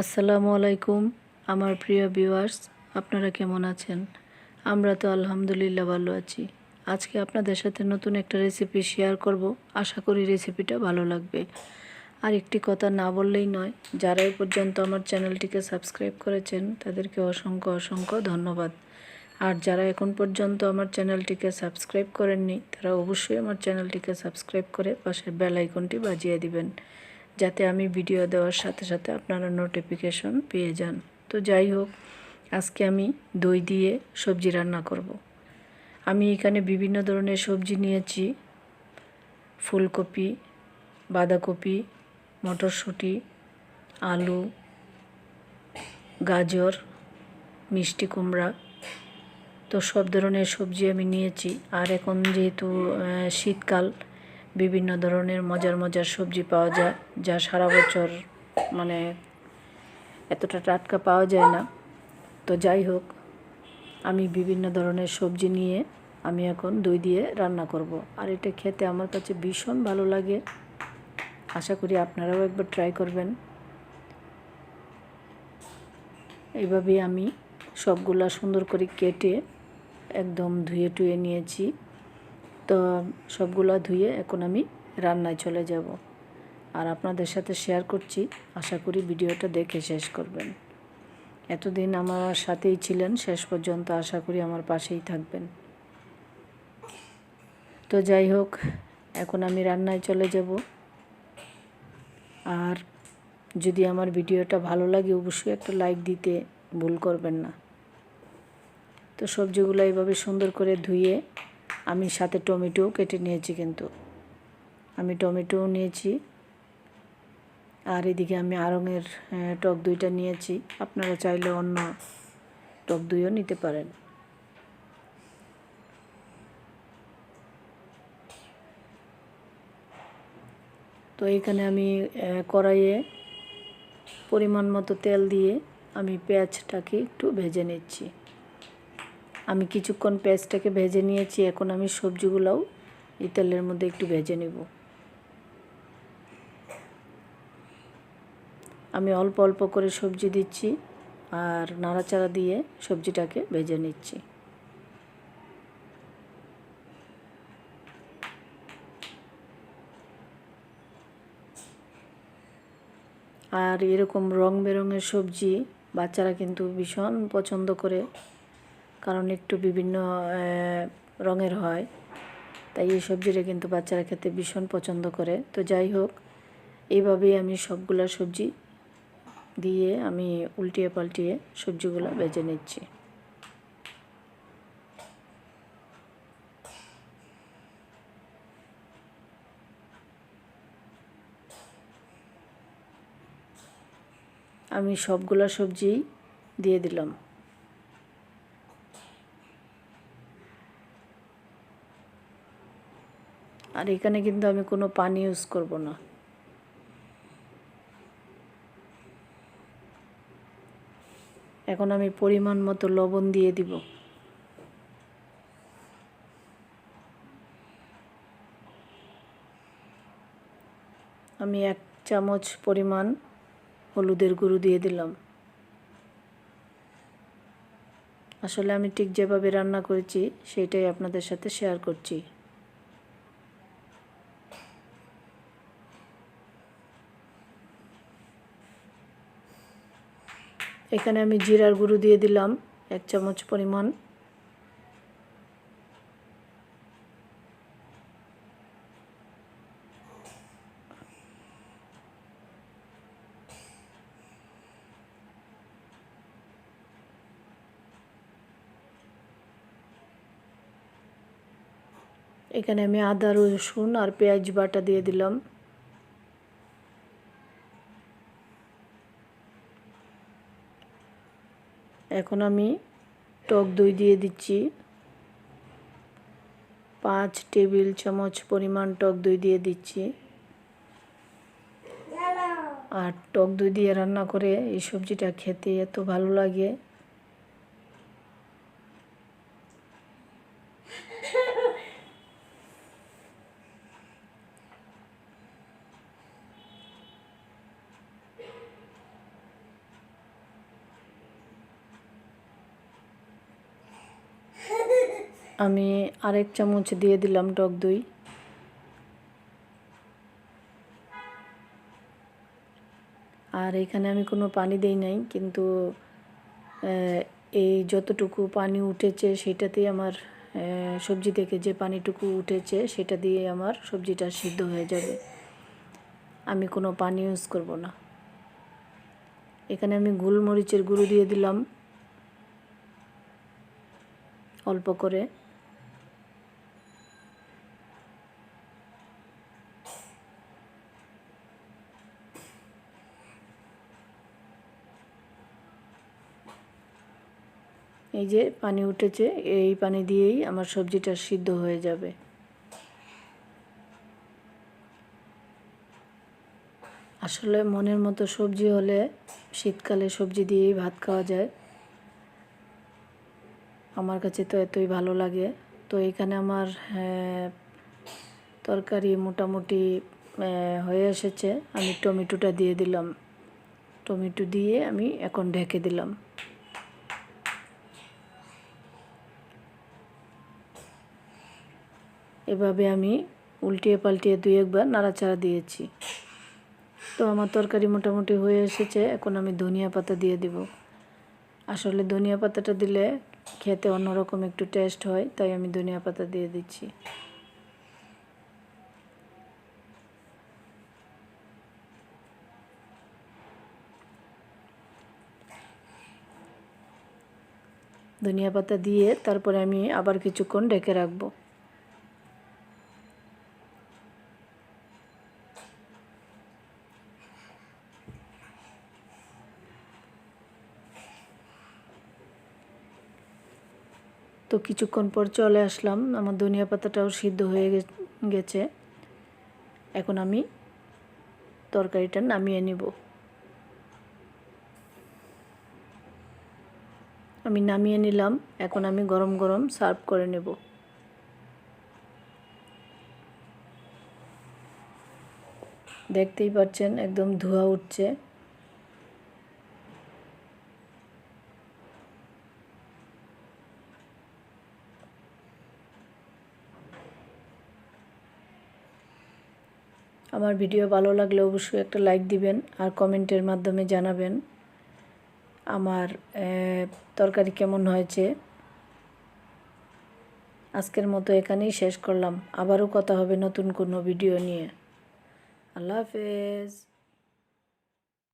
আসসালামু আলাইকুম আমার প্রিয় ভিউয়ার্স, আপনারা কেমন আছেন? আমরা তো আলহামদুলিল্লাহ ভালো আছি। আজকে আপনাদের সাথে নতুন একটা রেসিপি শেয়ার করব। আশা করি রেসিপিটা ভালো লাগবে। আর একটি কথা না বললেই নয়, যারা এই পর্যন্ত আমার চ্যানেলটিকে সাবস্ক্রাইব করেছেন তাদেরকে অসংখ্য অসংখ্য ধন্যবাদ। আর যারা এখন পর্যন্ত আমার চ্যানেলটিকে সাবস্ক্রাইব করেননি তারা অবশ্যই আমার চ্যানেলটিকে সাবস্ক্রাইব করে পাশের বেল আইকনটি বাজিয়ে দিবেন, যাতে আমি ভিডিও দেওয়ার সাথে সাথে আপনারা নোটিফিকেশন পেয়ে যান। তো যাই হোক, আজকে আমি দই দিয়ে সবজি রান্না করব। আমি এখানে বিভিন্ন ধরনের সবজি নিয়েছি: ফুলকপি, বাঁধাকপি, মটরশুঁটি, আলু, গাজর, মিষ্টি কুমড়া। তো সব ধরনের সবজি আমি নিয়েছি। আর এখন যেহেতু শীতকাল, বিভিন্ন ধরনের মজার মজার সবজি পাওয়া যায়, যা সারা বছর মানে এতটা টাটকা পাওয়া যায় না। তো যাই হোক, আমি বিভিন্ন ধরনের সবজি নিয়ে আমি এখন দই দিয়ে রান্না করব। আর এটা খেতে আমার কাছে ভীষণ ভালো লাগে। আশা করি আপনারাও একবার ট্রাই করবেন। এইভাবেই আমি সবগুলা সুন্দর করে কেটে একদম ধুয়ে টুয়ে নিয়েছি। তো সবগুলা ধুয়ে এখন আমি রান্নায় চলে যাব। আর আপনাদের সাথে শেয়ার করছি। আশা করি ভিডিওটা দেখে শেষ করবেন। এতদিন আমার সাথেই ছিলেন, শেষ পর্যন্ত আশা করি আমার পাশেই থাকবেন। তো যাই হোক, এখন আমি রান্নায় চলে যাব। আর যদি আমার ভিডিওটা ভালো লাগে অবশ্যই একটা লাইক দিতে ভুল করবেন না। তো সবজিগুলো এইভাবে সুন্দর করে ধুয়ে আমি সাথে টমেটোও কেটে নিয়েছি, কিন্তু আমি টমেটোও নিয়েছি। আর এদিকে আমি আড়ঙের টক দইটা নিয়েছি। আপনারা চাইলে অন্য টক দইও নিতে পারেন। তো এখানে আমি কড়াইয়ে পরিমাণ মতো তেল দিয়ে আমি পেঁয়াজটাকে একটু ভেজে নিচ্ছি। আমি কিছুক্ষণ পেঁয়াজটাকে ভেজে নিয়েছি। এখন আমি সবজিগুলোও এই তেলের মধ্যে একটু ভেজে নেব। আমি অল্প অল্প করে সবজি দিচ্ছি আর নাড়াচাড়া দিয়ে সবজিটাকে ভেজে নিচ্ছি। আর এরকম রং বেরঙের সবজি বাচ্চারা কিন্তু ভীষণ পছন্দ করে, কারণ একটু বিভিন্ন রঙের হয়, তাই এই সবজিটা কিন্তু বাচ্চারা খেতে ভীষণ পছন্দ করে। তো যাই হোক, এইভাবেই আমি সবগুলা সবজি দিয়ে আমি উল্টিয়ে পাল্টিয়ে সবজিগুলো ভেজে নিচ্ছি। আমি সবগুলা সবজি দিয়ে দিলাম। আর এখানে কিন্তু আমি কোনো পানি ইউজ করব না। এখন আমি পরিমাণ মতো লবণ দিয়ে দিব। আমি 1 চামচ পরিমাণ হলুদের গুঁড়ো দিয়ে দিলাম। আসলে আমি ঠিক যেভাবে রান্না করেছি সেটাই আপনাদের সাথে শেয়ার করছি। এখানে আমি জিরার গুঁড়ো দিয়ে দিলাম 1 চামচ পরিমাণ। এখানে আমি আদা, রসুন আর পেঁয়াজ বাটা দিয়ে দিলাম। এখন আমি টক দই দিয়ে দিচ্ছি। 5 টেবিল চামচ পরিমাণ টক দই দিয়ে দিচ্ছি। আর টক দই দিয়ে রান্না করে এই সবজিটা খেতে এত ভালো লাগে। আমি আরেক চামচ দিয়ে দিলাম টক দই। আর এখানে আমি কোনো পানি দেই নাই, কিন্তু এই যতটুকু পানি উঠেছে সেটাতেই আমার সবজি থেকে যে পানিটুকু উঠেছে সেটা দিয়ে আমার সবজিটা সিদ্ধ হয়ে যাবে। আমি কোনো পানি ইউজ করব না। এখানে আমি গোলমরিচের গুঁড়ো দিয়ে দিলাম অল্প করে। এই যে পানি উঠেছে, এই পানি দিয়েই আমার সবজিটা সিদ্ধ হয়ে যাবে। আসলে মনের মতো সবজি হলে শীতকালে সবজি দিয়েই ভাত খাওয়া যায়। আমার কাছে তো এতই ভালো লাগে। তো এখানে আমার তরকারি মোটামুটি হয়ে এসেছে। আমি টমেটোটা দিয়ে দিলাম। টমেটো দিয়ে আমি এখন ঢেকে দিলাম। এভাবে আমি উল্টিয়ে পাল্টিয়ে 2-1 বার নাড়াচাড়া দিয়েছি। তো আমার তরকারি মোটামুটি হয়ে এসেছে। এখন আমি ধনিয়া পাতা দিয়ে দিব। আসলে ধনিয়া পাতাটা দিলে খেতে অন্যরকম একটু টেস্ট হয়, তাই আমি ধনিয়া পাতা দিয়ে দিচ্ছি। ধনিয়া পাতা দিয়ে তারপরে আমি আবার কিছুক্ষণ ঢেকে রাখবো। তো কিছুক্ষণ পর চলে আসলাম, আমার ধনিয়া পাতাটাও সিদ্ধ হয়ে গেছে। এখন আমি তরকারিটা নামিয়ে নিব। আমি নামিয়ে নিলাম। এখন আমি গরম গরম সার্ভ করে নেব। দেখতেই পাচ্ছেন একদম ধোঁয়া উঠছে। আমার ভিডিও ভালো লাগলে অবশ্যই একটা লাইক দিবেন আর কমেন্টের মাধ্যমে জানাবেন আমার তরকারি কেমন হয়েছে। আজকের মতো এখানেই শেষ করলাম। আবারও কথা হবে নতুন কোনো ভিডিও নিয়ে। আল্লাহ হাফেজ।